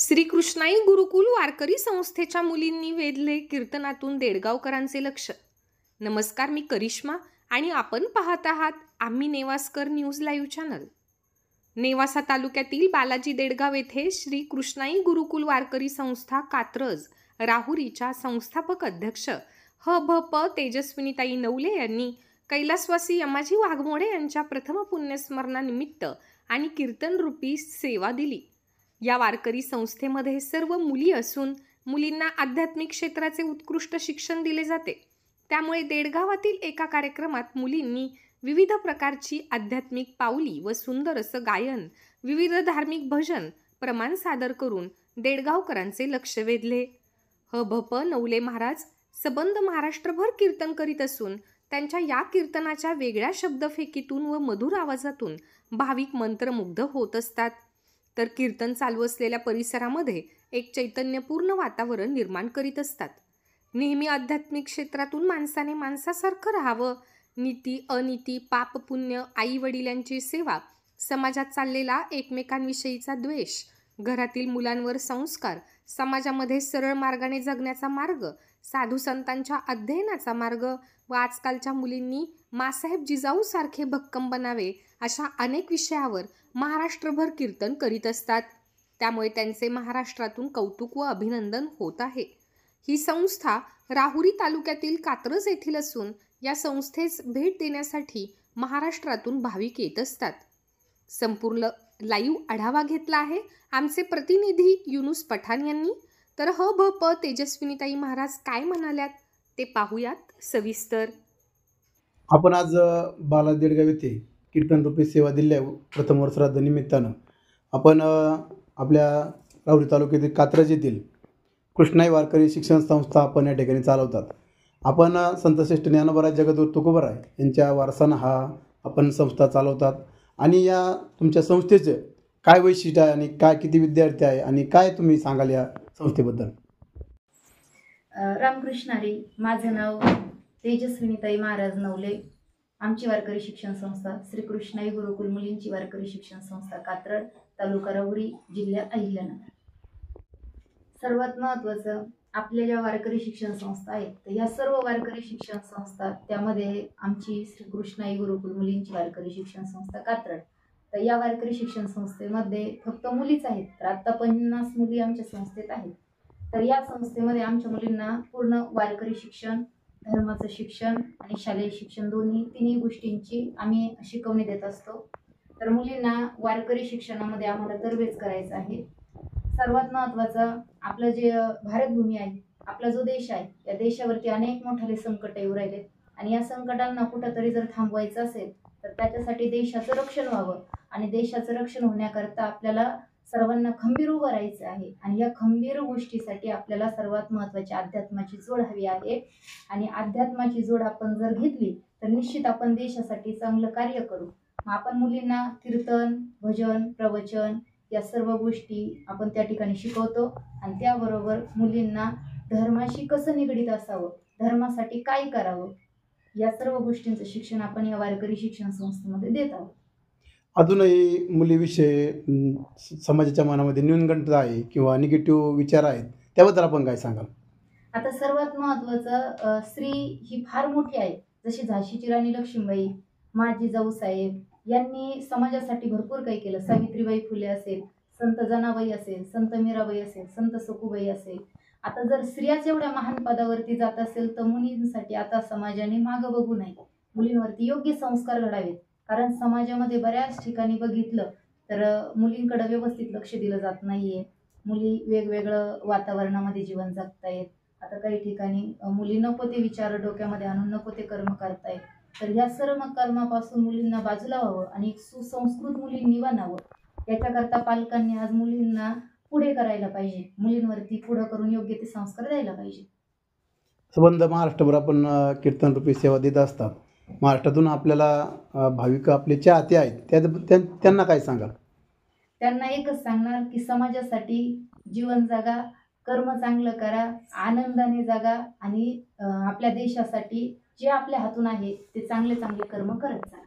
श्रीकृष्णाई गुरुकुल वारकरी संस्थेच्या मुलींनी वेधले कीर्तनातून देडगावकरांचे लक्ष. नमस्कार, मी करिश्मा आणि आपण पाहत आहात आम्ही नेवास्कर न्यूज लाईव्ह चॅनल. नेवासा तालुक्यातील बालाजी देडगाव येथे श्री कृष्णाई गुरुकुल वारकरी संस्था कात्रज राहुरीच्या संस्थापक अध्यक्ष ह.भ.प. तेजस्विनीताई नवले यांनी कैलासवासी यमाजी वाघमोडे यांच्या प्रथम पुण्यस्मरणानिमित्त आणि कीर्तन रूपी सेवा दिली. या वारकरी संस्थेमध्ये सर्व मुली असून मुलींना आध्यात्मिक क्षेत्राचे उत्कृष्ट शिक्षण दिले जाते. त्यामुळे देडगावातील एका कार्यक्रमात मुलींनी विविध प्रकारची आध्यात्मिक पावली व सुंदर असं गायन, विविध धार्मिक भजन प्रमाण सादर करून देडगावकरांचे लक्ष वेधले. ह.भ.प. नवले महाराज सबंध महाराष्ट्रभर कीर्तन करीत असून त्यांच्या या कीर्तनाच्या वेगळ्या शब्दफेकीतून व मधुर आवाजातून भाविक मंत्रमुग्ध होत असतात. तर कीर्तन चालू असलेल्या परिसरामध्ये एक चैतन्यपूर्ण वातावरण निर्माण करीत असतात. नेहमी आध्यात्मिक क्षेत्रातून माणसाने माणसासारखं राहावं. नीती अनीती, पाप पुण्य, आई वडिलांची सेवा, समाजात चाललेला एकमेकांविषयीचा द्वेष, घरातील मुलांवर संस्कार, समाजामध्ये सरळ मार्गाने जगण्याचा मार्ग, साधू संतांच्या अध्ययनाचा मार्ग व आजकालच्या मुलींनी मासाहेब जिजाऊ सारखे भक्कम बनावे अशा अनेक विषयावर महाराष्ट्रभर कीर्तन करीत असतात. त्यामुळे त्यांचे महाराष्ट्रातून कौतुक व अभिनंदन होत आहे. ही संस्था राहुरी तालुक्यातील कात्रज येथील असून या संस्थेस भेट देण्यासाठी महाराष्ट्रातून भाविक येत असतात. संपूर्ण लाईव्ह आढावा घेतला आहे आमचे प्रतिनिधी युनुस पठाण यांनी. तर ह.भ.प. तेजस्विनीताई महाराज काय म्हणाल्यात ते पाहूयात सविस्तर. आपण आज बालाजी देडगाव येथे कीर्तन रूपी सेवा दिल्या प्रथम वर्षाश्राद्ध निमित्तानं आपण आपल्या राहुरी तालुक्यातील कात्रज येथील कृष्णाई वारकरी शिक्षण संस्था आपण या ठिकाणी चालवतात. आपण संतश्रेष्ठ ज्ञानोबा जगद्गुरू तुकोबाराय यांच्या वारसानं हा आपण संस्था चालवतात. आणि या तुमच्या संस्थेचं काय वैशिष्ट्य आहे आणि काय किती विद्यार्थी आहे आणि काय तुम्ही सांगाल या संस्थेबद्दल? रामकृष्ण हरी. माझं नाव तेजस्विनीताई महाराज नवले. आमची वारकरी शिक्षण संस्था श्री कृष्णाई गुरुकुल मुलींची वारकरी शिक्षण संस्था कात्रज, तालुका राहुरी, जिल्हा अहिल्यानगर. सर्वात महत्त्वाचं, आपल्या ज्या वारकरी शिक्षण संस्था आहेत तर या सर्व वारकरी शिक्षण संस्था, त्यामध्ये आमची श्री कृष्णाई गुरुकुल मुलींची वारकरी शिक्षण संस्था कात्रज, तर या वारकरी शिक्षण संस्थेमध्ये फक्त मुलीच आहेत. तर आत्ता 50 मुली आमच्या संस्थेत आहेत. तर या संस्थेमध्ये आमच्या मुलींना पूर्ण वारकरी शिक्षण, धर्माचं शिक्षण आणि शालेय शिक्षण तिन्ही गोष्टींची आम्ही शिकवणी देत असतो. तर मुलींना वारकरी शिक्षणामध्ये आम्हाला तरबेज करायचं आहे. सर्वात महत्त्वाचं, आपलं जे भारतभूमी आहे, आपला जो देश आहे, या देशावरती अनेक मोठाले संकट येऊ राहिलेत आणि या संकटांना कुठंतरी जर थांबवायचं असेल तर त्याच्यासाठी देशाचं रक्षण व्हावं. आणि देशाचं रक्षण होण्याकरता आपल्याला सर्वांना खंबीर उभं राहायचं आहे. आणि या खंबीर गोष्टीसाठी आपल्याला सर्वात महत्त्वाची अध्यात्माची जोड हवी आहे. आणि अध्यात्माची जोड आपण जर घेतली तर निश्चित आपण देशासाठी चांगलं कार्य करू. मग आपण मुलींना कीर्तन, भजन, प्रवचन या सर्व गोष्टी आपण त्या ठिकाणी शिकवतो. आणि त्याबरोबर मुलींना धर्माशी कसं निगडीत असावं, धर्मासाठी काय करावं, या सर्व गोष्टींचं शिक्षण आपण या वारकरी शिक्षण संस्थेमध्ये देत आहोत. अजूनही मुलीविषयी समाजाच्या मनामध्ये न्यूनगंड आहे किंवा निगेटिव्ह विचार आहेत, त्याबद्दल आपण काय सांगाल? आता सर्वात महत्त्वाचं, स्त्री ही फार मोठी आहे. जशी झाशीची राणी लक्ष्मीबाई, माजी जाऊसाहेब यांनी समाजासाठी भरपूर काही केलं. सावित्रीबाई फुले असेल, संत जनाबाई असेल, संत मीराबाई असेल, संत सखूबाई असेल. आता जर स्त्रियाच एवढ्या महान पदावरती जात असेल तर मुलींसाठी आता समाजाने मागं बघू नये. मुलींवरती योग्य संस्कार घडावेत. कारण समाजामध्ये बऱ्याच ठिकाणी बघितलं तर मुलींकडे व्यवस्थित लक्ष दिलं जात नाहीये. मुली वेगवेगळं वातावरणामध्ये जीवन जगतायत. आता काही ठिकाणी मुली नको ते विचार डोक्यामध्ये आणून नको ते कर्म करतायत. तर या सर्व कर्मापासून मुलींना बाजूला व्हावं आणि एक सुसंस्कृत मुलींनी बनावं, याच्याकरता पालकांनी आज मुलींना पुढे करायला पाहिजे. मुलींवरती पुढं करून योग्य ते संस्कार द्यायला पाहिजे. संबंध महाराष्ट्रभर आपण कीर्तन रूपी सेवा देत असतात. महाराष्ट्रातून आपल्याला भाविक आपले चाहते आहेत, त्यांना काय सांगाल? त्यांना एकच सांगणार की समाजासाठी जीवन जगा, कर्म चांगलं करा, आनंदाने जगा आणि आपल्या देशासाठी जे आपल्या हातून आहे ते चांगले चांगले कर्म करत जा.